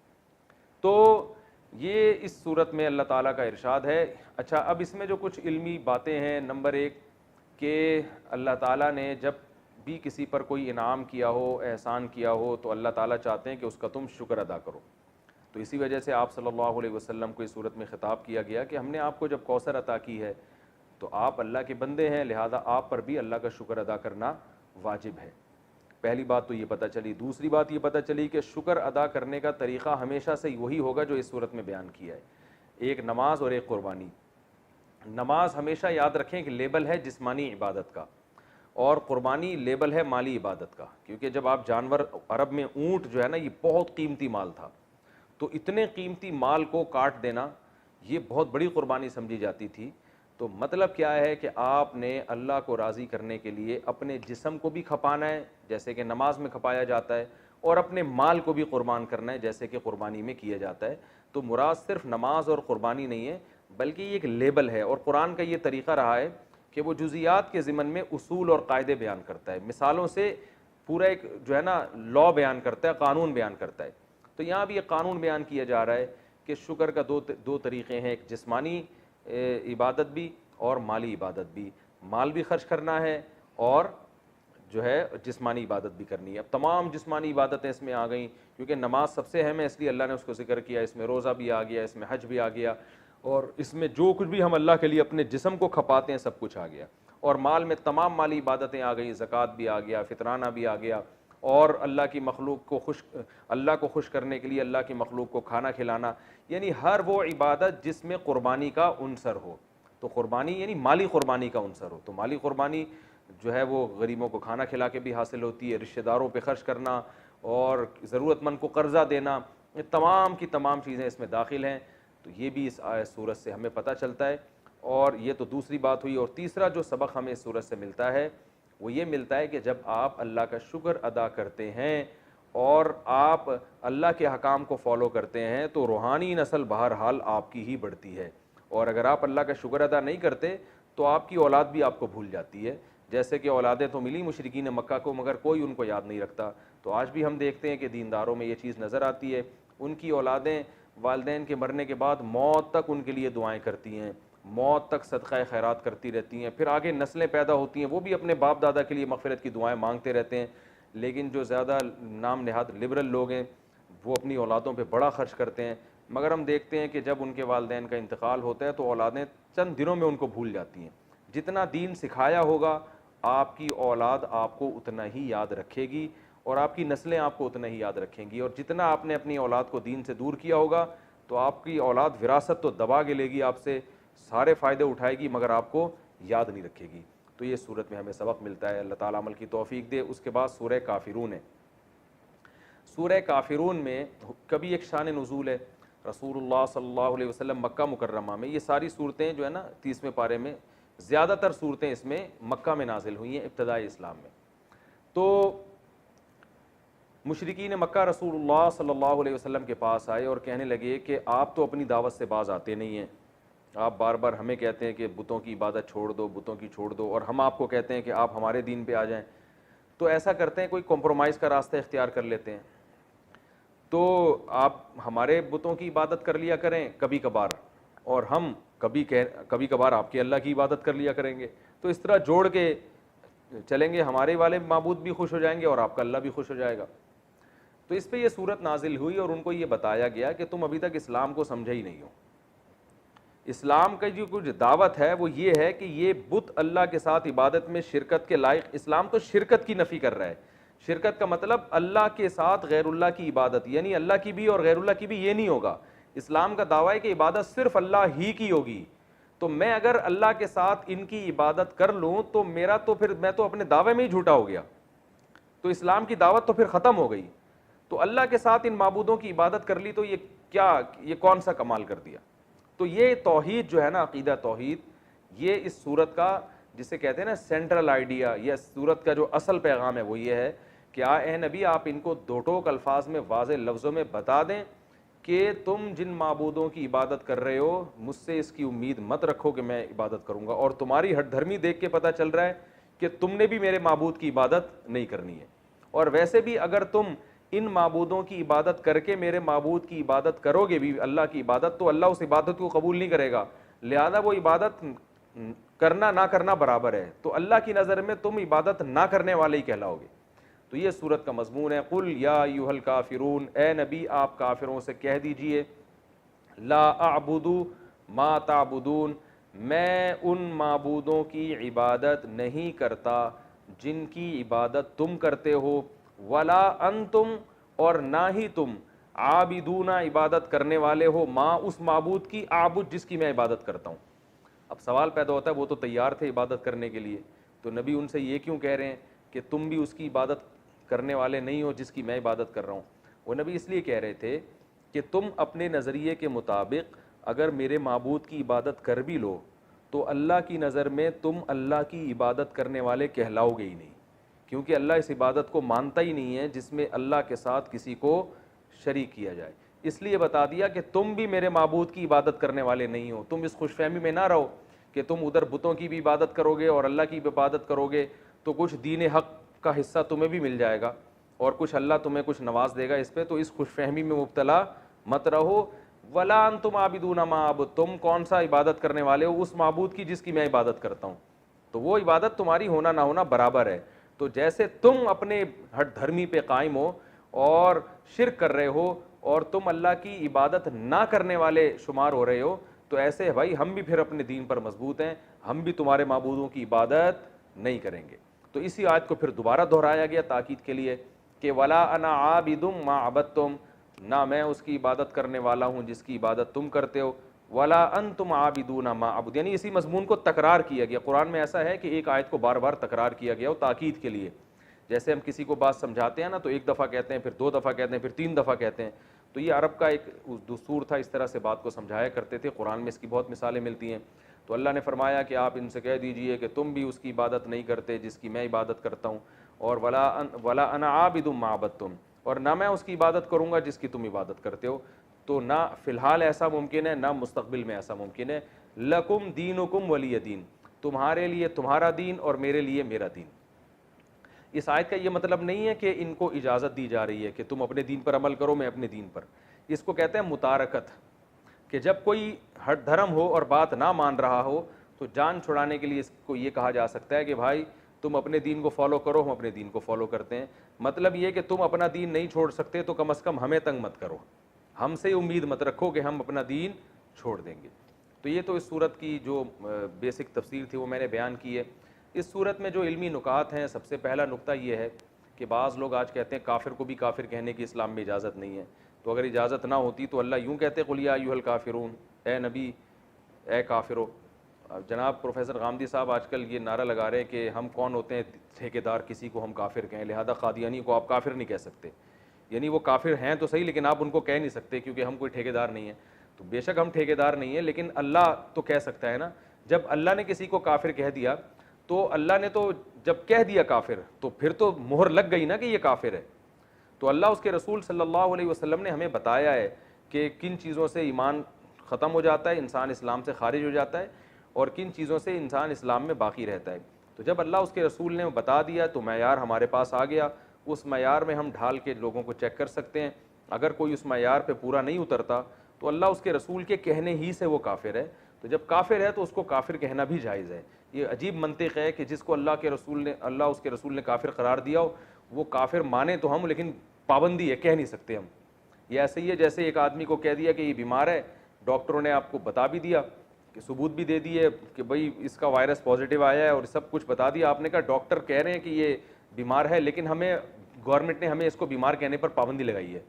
تو یہ اس صورت میں اللہ تعالیٰ کا ارشاد ہے۔ اچھا، اب اس میں جو کچھ علمی باتیں ہیں، نمبر ایک کہ اللہ تعالیٰ نے جب بھی کسی پر کوئی انعام کیا ہو، احسان کیا ہو، تو اللہ تعالیٰ چاہتے ہیں کہ اس کا تم شکر ادا کرو۔ تو اسی وجہ سے آپ صلی اللہ علیہ وسلم کو اس صورت میں خطاب کیا گیا کہ ہم نے آپ کو جب کوثر عطا کی ہے تو آپ اللہ کے بندے ہیں، لہذا آپ پر بھی اللہ کا شکر ادا کرنا واجب ہے۔ پہلی بات تو یہ پتہ چلی۔ دوسری بات یہ پتہ چلی کہ شکر ادا کرنے کا طریقہ ہمیشہ سے وہی ہوگا جو اس صورت میں بیان کیا ہے، ایک نماز اور ایک قربانی۔ نماز ہمیشہ یاد رکھیں کہ لیبل ہے جسمانی عبادت کا، اور قربانی لیبل ہے مالی عبادت کا، کیونکہ جب آپ جانور، عرب میں اونٹ جو ہے نا یہ بہت قیمتی مال تھا، تو اتنے قیمتی مال کو کاٹ دینا یہ بہت بڑی قربانی سمجھی جاتی تھی۔ تو مطلب کیا ہے کہ آپ نے اللہ کو راضی کرنے کے لیے اپنے جسم کو بھی کھپانا ہے جیسے کہ نماز میں کھپایا جاتا ہے، اور اپنے مال کو بھی قربان کرنا ہے جیسے کہ قربانی میں کیا جاتا ہے۔ تو مراد صرف نماز اور قربانی نہیں ہے، بلکہ یہ ایک لیبل ہے، اور قرآن کا یہ طریقہ رہا ہے کہ وہ جزیات کے ضمن میں اصول اور قاعدے بیان کرتا ہے، مثالوں سے پورا ایک جو ہے نا لا بیان کرتا ہے، قانون بیان کرتا ہے۔ تو یہاں بھی ایک قانون بیان کیا جا رہا ہے کہ شکر کا دو طریقے ہیں، ایک جسمانی عبادت بھی اور مالی عبادت بھی، مال بھی خرچ کرنا ہے اور جو ہے جسمانی عبادت بھی کرنی ہے۔ اب تمام جسمانی عبادتیں اس میں آ گئیں، کیونکہ نماز سب سے اہم ہے اس لیے اللہ نے اس کو ذکر کیا، اس میں روزہ بھی آ گیا، اس میں حج بھی آ گیا، اور اس میں جو کچھ بھی ہم اللہ کے لیے اپنے جسم کو کھپاتے ہیں سب کچھ آ گیا، اور مال میں تمام مالی عبادتیں آ گئیں، زکوٰۃ بھی آ گیا، فطرانہ بھی آ گیا، اور اللہ کی مخلوق کو اللہ کو خوش کرنے کے لیے اللہ کی مخلوق کو کھانا کھلانا، یعنی ہر وہ عبادت جس میں قربانی کا عنصر ہو۔ تو قربانی یعنی مالی قربانی کا عنصر ہو، تو مالی قربانی جو ہے وہ غریبوں کو کھانا کھلا کے بھی حاصل ہوتی ہے، رشتہ داروں پہ خرچ کرنا اور ضرورت مند کو قرضہ دینا، یہ تمام کی تمام چیزیں اس میں داخل ہیں۔ تو یہ بھی اس سورت سے ہمیں پتہ چلتا ہے، اور یہ تو دوسری بات ہوئی۔ اور تیسرا جو سبق ہمیں اس سورت سے ملتا ہے وہ یہ ملتا ہے کہ جب آپ اللہ کا شکر ادا کرتے ہیں اور آپ اللہ کے حکام کو فالو کرتے ہیں تو روحانی نسل بہرحال آپ کی ہی بڑھتی ہے، اور اگر آپ اللہ کا شکر ادا نہیں کرتے تو آپ کی اولاد بھی آپ کو بھول جاتی ہے، جیسے کہ اولادیں تو ملی مشرکین مکہ کو مگر کوئی ان کو یاد نہیں رکھتا۔ تو آج بھی ہم دیکھتے ہیں کہ دینداروں میں یہ چیز نظر آتی ہے، ان کی اولادیں والدین کے مرنے کے بعد موت تک ان کے لیے دعائیں کرتی ہیں، موت تک صدقہ خیرات کرتی رہتی ہیں، پھر آگے نسلیں پیدا ہوتی ہیں وہ بھی اپنے باپ دادا کے لیے مغفرت کی دعائیں مانگتے رہتے ہیں۔ لیکن جو زیادہ نام نہاد لبرل لوگ ہیں وہ اپنی اولادوں پہ بڑا خرچ کرتے ہیں، مگر ہم دیکھتے ہیں کہ جب ان کے والدین کا انتقال ہوتا ہے تو اولادیں چند دنوں میں ان کو بھول جاتی ہیں۔ جتنا دین سکھایا ہوگا آپ کی اولاد آپ کو اتنا ہی یاد رکھے گی، اور آپ کی نسلیں آپ کو اتنا ہی یاد رکھیں گی، اور جتنا آپ نے اپنی اولاد کو دین سے دور کیا ہوگا تو آپ کی اولاد وراثت تو دبا کے لے گی، آپ سے سارے فائدے اٹھائے گی مگر آپ کو یاد نہیں رکھے گی۔ تو یہ صورت میں ہمیں سبق ملتا ہے، اللہ تعالیٰ عمل کی توفیق دے۔ اس کے بعد سورہ کافرون ہے۔ سورہ کافرون میں کبھی ایک شان نزول ہے، رسول اللہ صلی اللہ علیہ وسلم مکہ مکرمہ میں، یہ ساری صورتیں جو ہے نا 30ویں پارے میں زیادہ تر صورتیں اس میں مکہ میں نازل ہوئی ہیں ابتدائی اسلام میں۔ تو مشرکین مکہ رسول اللہ صلی اللہ علیہ وسلم کے پاس آئے اور کہنے لگے کہ آپ تو اپنی دعوت سے باز آتے نہیں ہیں، آپ بار بار ہمیں کہتے ہیں کہ بتوں کی عبادت چھوڑ دو، بتوں کی چھوڑ دو، اور ہم آپ کو کہتے ہیں کہ آپ ہمارے دین پہ آ جائیں، تو ایسا کرتے ہیں کوئی کمپرومائز کا راستہ اختیار کر لیتے ہیں، تو آپ ہمارے بتوں کی عبادت کر لیا کریں کبھی کبھار، اور ہم کبھی کبھار آپ کے اللہ کی عبادت کر لیا کریں گے، تو اس طرح جوڑ کے چلیں گے، ہمارے والے معبود بھی خوش ہو جائیں گے اور آپ کا اللہ بھی خوش ہو جائے گا۔ تو اس پہ یہ صورت نازل ہوئی اور ان کو یہ بتایا گیا کہ تم ابھی تک اسلام کو سمجھے ہی نہیں ہو۔ اسلام کا جو کچھ دعوت ہے وہ یہ ہے کہ یہ بت اللہ کے ساتھ عبادت میں شرکت کے لائق، اسلام تو شرکت کی نفی کر رہا ہے۔ شرکت کا مطلب اللہ کے ساتھ غیر اللہ کی عبادت، یعنی اللہ کی بھی اور غیر اللہ کی بھی یہ نہیں ہوگا۔ اسلام کا دعویٰ ہے کہ عبادت صرف اللہ ہی کی ہوگی، تو میں اگر اللہ کے ساتھ ان کی عبادت کر لوں تو میرا تو پھر میں تو اپنے دعوے میں ہی جھوٹا ہو گیا، تو اسلام کی دعوت تو پھر ختم ہو گئی۔ تو اللہ کے ساتھ ان معبودوں کی عبادت کر لی تو یہ کون سا کمال کر دیا۔ تو یہ توحید جو ہے نا، عقیدہ توحید، یہ اس سورت کا جسے کہتے ہیں نا سینٹرل آئیڈیا، یا سورت کا جو اصل پیغام ہے وہ یہ ہے کیا اے نبی آپ ان کو دو ٹوک الفاظ میں واضح لفظوں میں بتا دیں کہ تم جن معبودوں کی عبادت کر رہے ہو مجھ سے اس کی امید مت رکھو کہ میں عبادت کروں گا, اور تمہاری ہٹ دھرمی دیکھ کے پتہ چل رہا ہے کہ تم نے بھی میرے معبود کی عبادت نہیں کرنی ہے, اور ویسے بھی اگر تم ان معبودوں کی عبادت کر کے میرے معبود کی عبادت کرو گے بھی, اللہ کی عبادت, تو اللہ اس عبادت کو قبول نہیں کرے گا, لہذا وہ عبادت کرنا نہ کرنا برابر ہے, تو اللہ کی نظر میں تم عبادت نہ کرنے والے ہی کہلاؤ گے. تو یہ صورت کا مضمون ہے. قل یا ایھا الکافرون, اے نبی آپ کافروں سے کہہ دیجئے, لا اعبد ما تعبدون, میں ان معبودوں کی عبادت نہیں کرتا جن کی عبادت تم کرتے ہو, ولا انتم, اور نہ ہی تم, عابدون عبادت کرنے والے ہو, ماں اس معبود کی, اعبد جس کی میں عبادت کرتا ہوں. اب سوال پیدا ہوتا ہے وہ تو تیار تھے عبادت کرنے کے لیے, تو نبی ان سے یہ کیوں کہہ رہے ہیں کہ تم بھی اس کی عبادت کرنے والے نہیں ہو جس کی میں عبادت کر رہا ہوں. وہ نبی اس لیے کہہ رہے تھے کہ تم اپنے نظریے کے مطابق اگر میرے معبود کی عبادت کر بھی لو تو اللہ کی نظر میں تم اللہ کی عبادت کرنے والے کہلاؤ گے ہی نہیں, کیونکہ اللہ اس عبادت کو مانتا ہی نہیں ہے جس میں اللہ کے ساتھ کسی کو شریک کیا جائے. اس لیے بتا دیا کہ تم بھی میرے معبود کی عبادت کرنے والے نہیں ہو. تم اس خوش فہمی میں نہ رہو کہ تم ادھر بتوں کی بھی عبادت کرو گے اور اللہ کی بھی عبادت کرو گے تو کچھ دین حق کا حصہ تمہیں بھی مل جائے گا اور کچھ اللہ تمہیں کچھ نواز دے گا اس پہ, تو اس خوش فہمی میں مبتلا مت رہو. ولا انتم عابدون ما اعبد, تم کون سا عبادت کرنے والے ہو اس معبود کی جس کی میں عبادت کرتا ہوں, تو وہ عبادت تمہاری ہونا نہ ہونا برابر ہے. تو جیسے تم اپنے ہٹ دھرمی پہ قائم ہو اور شرک کر رہے ہو اور تم اللہ کی عبادت نہ کرنے والے شمار ہو رہے ہو, تو ایسے بھائی ہم بھی پھر اپنے دین پر مضبوط ہیں, ہم بھی تمہارے معبودوں کی عبادت نہیں کریں گے. تو اسی آیت کو پھر دوبارہ دہرایا گیا تاکید کے لیے کہ ولا انا عابد ما عبدتم, نہ میں اس کی عبادت کرنے والا ہوں جس کی عبادت تم کرتے ہو, ولا انتم عابدون ما اعبد, یعنی اسی مضمون کو تکرار کیا گیا. قرآن میں ایسا ہے کہ ایک آیت کو بار بار تکرار کیا گیا ہو تاکید کے لیے. جیسے ہم کسی کو بات سمجھاتے ہیں نا تو ایک دفعہ کہتے ہیں, پھر دو دفعہ کہتے ہیں, پھر تین دفعہ کہتے ہیں, تو یہ عرب کا ایک دستور تھا, اس طرح سے بات کو سمجھایا کرتے تھے. قرآن میں اس کی بہت مثالیں ملتی ہیں. تو اللہ نے فرمایا کہ آپ ان سے کہہ دیجئے کہ تم بھی اس کی عبادت نہیں کرتے جس کی میں عبادت کرتا ہوں, اور ولا انا عابد ما عبدتم, اور نہ میں اس کی عبادت کروں گا جس کی تم عبادت کرتے ہو. تو نہ فی الحال ایسا ممکن ہے نہ مستقبل میں ایسا ممکن ہے. لکم دینکم ولی دین, تمہارے لیے تمہارا دین اور میرے لیے میرا دین. اس آیت کا یہ مطلب نہیں ہے کہ ان کو اجازت دی جا رہی ہے کہ تم اپنے دین پر عمل کرو میں اپنے دین پر. اس کو کہتے ہیں متارکت, کہ جب کوئی ہٹ دھرم ہو اور بات نہ مان رہا ہو تو جان چھڑانے کے لیے اس کو یہ کہا جا سکتا ہے کہ بھائی تم اپنے دین کو فالو کرو, ہم اپنے دین کو فالو کرتے ہیں. مطلب یہ کہ تم اپنا دین نہیں چھوڑ سکتے تو کم از کم ہمیں تنگ مت کرو, ہم سے امید مت رکھو کہ ہم اپنا دین چھوڑ دیں گے. تو یہ تو اس صورت کی جو بیسک تفسیر تھی وہ میں نے بیان کی ہے. اس صورت میں جو علمی نکات ہیں, سب سے پہلا نقطہ یہ ہے کہ بعض لوگ آج کہتے ہیں کافر کو بھی کافر کہنے کی اسلام میں اجازت نہیں ہے. تو اگر اجازت نہ ہوتی تو اللہ یوں کہتے قل یا ایھا الکافرون, اے نبی اے کافرو. جناب پروفیسر غامدی صاحب آج کل یہ نعرہ لگا رہے ہیں کہ ہم کون ہوتے ہیں ٹھیکیدار کسی کو ہم کافر کہیں, لہذا قادیانی کو آپ کافر نہیں کہہ سکتے. یعنی وہ کافر ہیں تو صحیح لیکن آپ ان کو کہہ نہیں سکتے کیونکہ ہم کوئی ٹھیکیدار نہیں ہیں. تو بے شک ہم ٹھیکیدار نہیں ہیں لیکن اللہ تو کہہ سکتا ہے نا. جب اللہ نے کسی کو کافر کہہ دیا تو اللہ نے تو جب کہہ دیا کافر تو پھر تو مہر لگ گئی نا کہ یہ کافر ہے. تو اللہ اس کے رسول صلی اللہ علیہ وسلم نے ہمیں بتایا ہے کہ کن چیزوں سے ایمان ختم ہو جاتا ہے, انسان اسلام سے خارج ہو جاتا ہے, اور کن چیزوں سے انسان اسلام میں باقی رہتا ہے. تو جب اللہ اس کے رسول نے بتا دیا تو معیار ہمارے پاس آ گیا. اس معیار میں ہم ڈھال کے لوگوں کو چیک کر سکتے ہیں. اگر کوئی اس معیار پہ پورا نہیں اترتا تو اللہ اس کے رسول کے کہنے ہی سے وہ کافر ہے. تو جب کافر ہے تو اس کو کافر کہنا بھی جائز ہے. یہ عجیب منطق ہے کہ جس کو اللہ اس کے رسول نے کافر قرار دیا ہو وہ کافر مانے تو ہم, لیکن پابندی ہے, کہہ نہیں سکتے ہم. یہ ایسے ہی ہے جیسے ایک آدمی کو کہہ دیا کہ یہ بیمار ہے, ڈاکٹروں نے آپ کو بتا بھی دیا کہ ثبوت بھی دے دیے کہ بھئی اس کا وائرس پازیٹیو آیا ہے اور سب کچھ بتا دیا. آپ نے کہا ڈاکٹر کہہ رہے ہیں کہ یہ بیمار ہے لیکن ہمیں گورنمنٹ نے ہمیں اس کو بیمار کہنے پر پابندی لگائی ہے.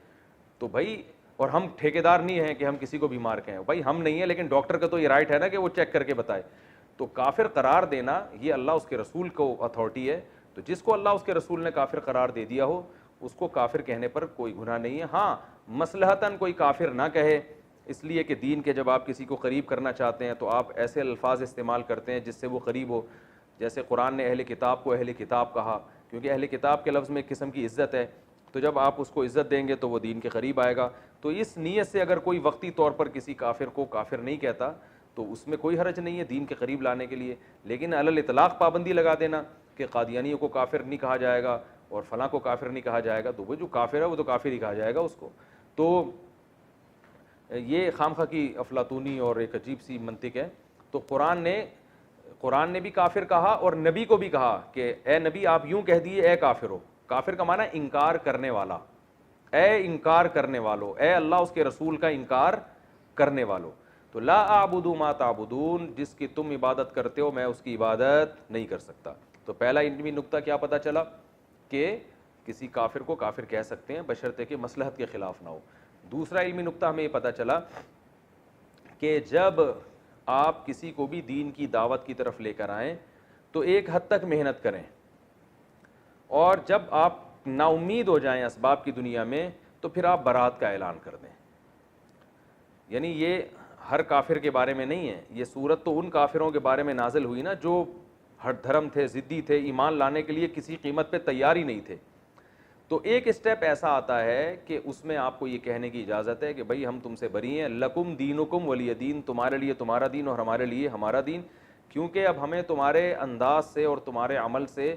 تو بھائی اور ہم ٹھیکیدار نہیں ہیں کہ ہم کسی کو بیمار کہیں, بھائی ہم نہیں ہیں لیکن ڈاکٹر کا تو یہ رائٹ ہے نا کہ وہ چیک کر کے بتائے. تو کافر قرار دینا یہ اللہ اس کے رسول کو اتھارٹی ہے. تو جس کو اللہ اس کے رسول نے کافر قرار دے دیا ہو اس کو کافر کہنے پر کوئی گناہ نہیں ہے. ہاں مصلحتاً کوئی کافر نہ کہے, اس لیے کہ دین کے جب آپ کسی کو قریب کرنا چاہتے ہیں تو آپ ایسے الفاظ استعمال کرتے ہیں جس سے وہ قریب ہو. جیسے قرآن نے اہل کتاب کو اہل کتاب کہا, کیونکہ اہل کتاب کے لفظ میں ایک قسم کی عزت ہے، تو جب آپ اس کو عزت دیں گے تو وہ دین کے قریب آئے گا. تو اس نیت سے اگر کوئی وقتی طور پر کسی کافر کو کافر نہیں کہتا تو اس میں کوئی حرج نہیں ہے دین کے قریب لانے کے لیے. لیکن علی الاطلاق پابندی لگا دینا کہ قادیانیوں کو کافر نہیں کہا جائے گا اور فلاں کو کافر نہیں کہا جائے گا، تو وہ جو کافر ہے وہ تو کافر ہی کہا جائے گا اس کو. تو یہ خامخواہ کی افلاطونی اور ایک عجیب سی منطق ہے. تو قرآن نے بھی کافر کہا اور نبی کو بھی کہا کہ اے نبی آپ یوں کہہ دیے اے کافر ہو. کافر کا معنی انکار کرنے والا، اے انکار کرنے والو، اے اللہ اس کے رسول کا انکار کرنے والو. تو لا اعبد ما تعبدون، جس کی تم عبادت کرتے ہو میں اس کی عبادت نہیں کر سکتا. تو پہلا علمی نقطہ کیا پتہ چلا کہ کسی کافر کو کافر کہہ سکتے ہیں بشرطے کہ مصلحت کے خلاف نہ ہو. دوسرا علمی نقطہ ہمیں یہ پتہ چلا کہ جب آپ کسی کو بھی دین کی دعوت کی طرف لے کر آئیں تو ایک حد تک محنت کریں، اور جب آپ نا امید ہو جائیں اسباب کی دنیا میں تو پھر آپ برات کا اعلان کر دیں. یعنی یہ ہر کافر کے بارے میں نہیں ہے، یہ صورت تو ان کافروں کے بارے میں نازل ہوئی نا جو ہر دھرم تھے، ضدی تھے، ایمان لانے کے لیے کسی قیمت پہ تیار ہی نہیں تھے. تو ایک اسٹیپ ایسا آتا ہے کہ اس میں آپ کو یہ کہنے کی اجازت ہے کہ بھائی ہم تم سے بری ہیں، لکم دینکم ولی دین، تمہارے لیے تمہارا دین اور ہمارے لیے ہمارا دین. کیونکہ اب ہمیں تمہارے انداز سے اور تمہارے عمل سے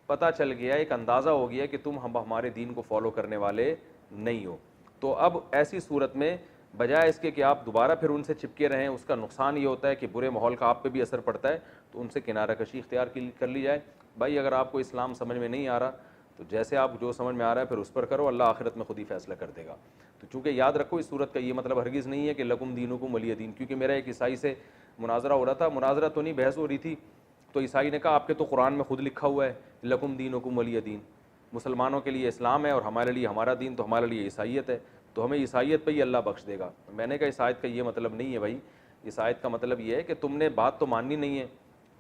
پتہ چل گیا، ایک اندازہ ہو گیا کہ تم ہمارے دین کو فالو کرنے والے نہیں ہو. تو اب ایسی صورت میں بجائے اس کے کہ آپ دوبارہ پھر ان سے چپکے رہیں، اس کا نقصان یہ ہوتا ہے کہ برے ماحول کا آپ پہ بھی اثر پڑتا ہے. تو ان سے کنارہ کشی اختیار کر لی جائے. بھائی اگر آپ کو اسلام سمجھ میں نہیں آ رہا تو جیسے آپ جو سمجھ میں آ رہا ہے پھر اس پر کرو، اللہ آخرت میں خود ہی فیصلہ کر دے گا. تو چونکہ یاد رکھو اس صورت کا یہ مطلب ہرگز نہیں ہے کہ لکم دینکم ولی دین. کیونکہ میرا ایک عیسائی سے مناظرہ ہو رہا تھا، مناظرہ تو نہیں بحث ہو رہی تھی، تو عیسائی نے کہا آپ کے تو قرآن میں خود لکھا ہوا ہے لکم دینکم ولی دین، مسلمانوں کے لیے اسلام ہے اور ہمارے لیے ہمارا دین، تو ہمارے لیے عیسائیت ہے، تو ہمیں عیسائیت پہ ہی اللہ بخش دے گا. میں نے کہا اس آیت کا یہ مطلب نہیں ہے بھائی، اس آیت کا مطلب یہ ہے کہ تم نے بات تو ماننی نہیں ہے،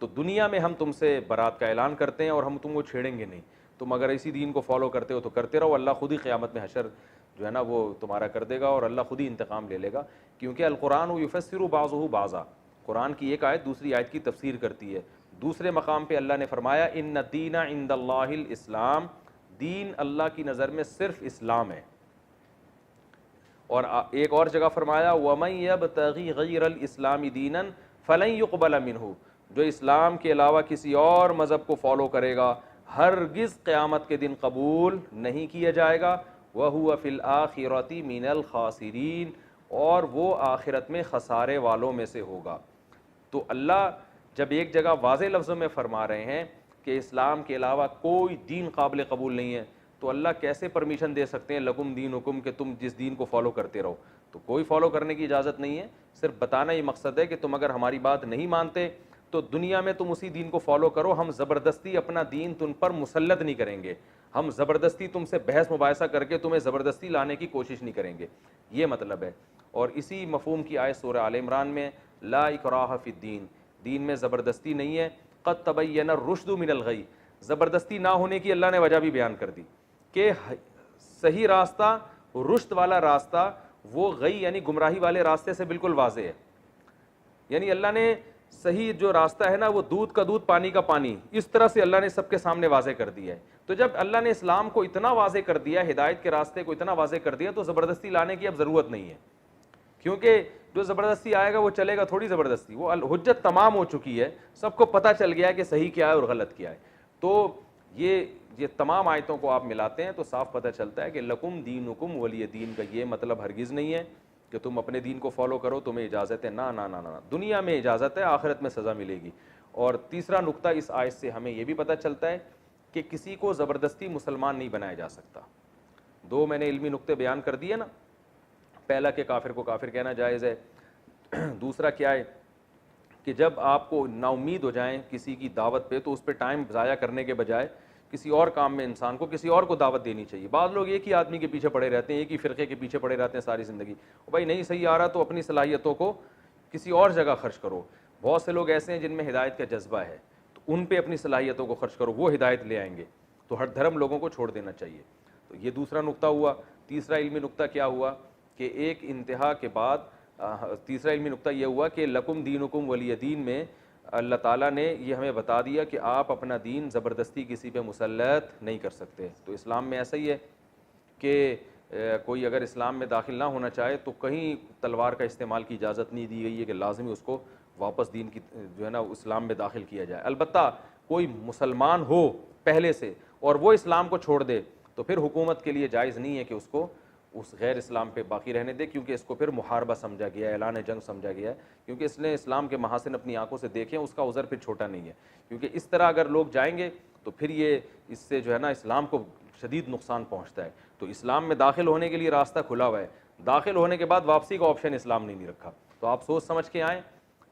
تو دنیا میں ہم تم سے برات کا اعلان کرتے ہیں اور ہم تم کو چھیڑیں گے نہیں. تم اگر اسی دین کو فالو کرتے ہو تو کرتے رہو، اللہ خود ہی قیامت میں حشر جو ہے نا وہ تمہارا کر دے گا اور اللہ خود ہی انتقام لے لے گا. کیونکہ القرآن یفسر بعضہ بعضا، قرآن کی ایک آیت دوسری آیت کی تفسیر کرتی ہے. دوسرے مقام پہ اللہ نے فرمایا ان الدین عند اللہ الاسلام، دین اللہ کی نظر میں صرف اسلام ہے. اور ایک اور جگہ فرمایا وَمَن يَبْتَغِي غَيْرَ الْإِسْلَامِ دِينًا فَلَن يُقْبَلَ مِنْهُ، جو اسلام کے علاوہ کسی اور مذہب کو فالو کرے گا ہرگز قیامت کے دن قبول نہیں کیا جائے گا. وَهُوَ فِي الْآخِرَةِ مِنَ الْخَاسِرِينَ، اور وہ آخرت میں خسارے والوں میں سے ہوگا. تو اللہ جب ایک جگہ واضح لفظوں میں فرما رہے ہیں کہ اسلام کے علاوہ کوئی دین قابل قبول نہیں ہے، تو اللہ کیسے پرمیشن دے سکتے ہیں لکم دینکم کہ تم جس دین کو فالو کرتے رہو؟ تو کوئی فالو کرنے کی اجازت نہیں ہے. صرف بتانا یہ مقصد ہے کہ تم اگر ہماری بات نہیں مانتے تو دنیا میں تم اسی دین کو فالو کرو، ہم زبردستی اپنا دین تم پر مسلط نہیں کریں گے، ہم زبردستی تم سے بحث مباحثہ کر کے تمہیں زبردستی لانے کی کوشش نہیں کریں گے. یہ مطلب ہے. اور اسی مفہوم کی آیت سورہ آل عمران میں لا اکراہ فی الدین، دین میں زبردستی نہیں ہے. قد تبین الرشد من الغی، زبردستی نہ ہونے کی اللہ نے وجہ بھی بیان کر دی کہ صحیح راستہ، رشد والا راستہ، وہ غی یعنی گمراہی والے راستے سے بالکل واضح ہے. یعنی اللہ نے صحیح جو راستہ ہے نا وہ دودھ کا دودھ پانی کا پانی، اس طرح سے اللہ نے سب کے سامنے واضح کر دیا ہے. تو جب اللہ نے اسلام کو اتنا واضح کر دیا، ہدایت کے راستے کو اتنا واضح کر دیا، تو زبردستی لانے کی اب ضرورت نہیں ہے. کیونکہ جو زبردستی آئے گا وہ چلے گا تھوڑی زبردستی، وہ حجت تمام ہو چکی ہے، سب کو پتہ چل گیا ہے کہ صحیح کیا ہے اور غلط کیا ہے. تو یہ تمام آیتوں کو آپ ملاتے ہیں تو صاف پتہ چلتا ہے کہ لکم دینکم ولی دین کا یہ مطلب ہرگز نہیں ہے کہ تم اپنے دین کو فالو کرو، تمہیں اجازت ہے. نہ نہ نہ نہ، دنیا میں اجازت ہے، آخرت میں سزا ملے گی. اور تیسرا نقطہ اس آیت سے ہمیں یہ بھی پتہ چلتا ہے کہ کسی کو زبردستی مسلمان نہیں بنایا جا سکتا. دو میں نے علمی نقطے بیان کر دیے نا، پہلا کہ کافر کو کافر کہنا جائز ہے، دوسرا کیا ہے کہ جب آپ کو نا امید ہو جائیں کسی کی دعوت پہ تو اس پہ ٹائم ضائع کرنے کے بجائے کسی اور کام میں انسان کو کسی اور کو دعوت دینی چاہیے. بعض لوگ ایک ہی آدمی کے پیچھے پڑے رہتے ہیں، ایک ہی فرقے کے پیچھے پڑے رہتے ہیں ساری زندگی. بھائی نہیں صحیح آ رہا تو اپنی صلاحیتوں کو کسی اور جگہ خرچ کرو. بہت سے لوگ ایسے ہیں جن میں ہدایت کا جذبہ ہے، تو ان پہ اپنی صلاحیتوں کو خرچ کرو، وہ ہدایت لے آئیں گے. تو ہر دھرم لوگوں کو چھوڑ دینا چاہیے. تو یہ دوسرا نقطہ ہوا. تیسرا علمی نقطہ کیا ہوا کہ ایک انتہا کے بعد تیسرا علمی نقطہ یہ ہوا کہ لکم دینکم ولی دین میں اللہ تعالیٰ نے یہ ہمیں بتا دیا کہ آپ اپنا دین زبردستی کسی پہ مسلط نہیں کر سکتے. تو اسلام میں ایسا ہی ہے کہ کوئی اگر اسلام میں داخل نہ ہونا چاہے تو کہیں تلوار کا استعمال کی اجازت نہیں دی گئی ہے کہ لازمی اس کو واپس دین کی جو ہے نا اسلام میں داخل کیا جائے. البتہ کوئی مسلمان ہو پہلے سے اور وہ اسلام کو چھوڑ دے تو پھر حکومت کے لیے جائز نہیں ہے کہ اس کو اس غیر اسلام پہ باقی رہنے دے, کیونکہ اس کو پھر محاربہ سمجھا گیا ہے, اعلان جنگ سمجھا گیا ہے, کیونکہ اس نے اسلام کے محاسن اپنی آنکھوں سے دیکھے ہیں, اس کا عذر پھر چھوٹا نہیں ہے. کیونکہ اس طرح اگر لوگ جائیں گے تو پھر یہ اس سے جو ہے نا اسلام کو شدید نقصان پہنچتا ہے. تو اسلام میں داخل ہونے کے لیے راستہ کھلا ہوا ہے, داخل ہونے کے بعد واپسی کا آپشن اسلام نے نہیں رکھا. تو آپ سوچ سمجھ کے آئیں,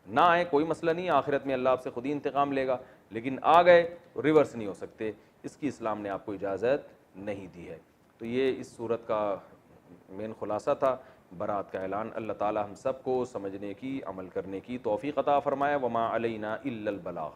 نہ آئیں کوئی مسئلہ نہیں, آخرت میں اللہ آپ سے خود ہی انتقام لے گا, لیکن آ گئے ریورس نہیں ہو سکتے, اس کی اسلام نے آپ کو اجازت نہیں دی ہے. تو یہ اس صورت کا مین خلاصہ تھا, برات کا اعلان. اللہ تعالی ہم سب کو سمجھنے کی, عمل کرنے کی توفیق عطا فرمائے. وما علینا الا البلاغ.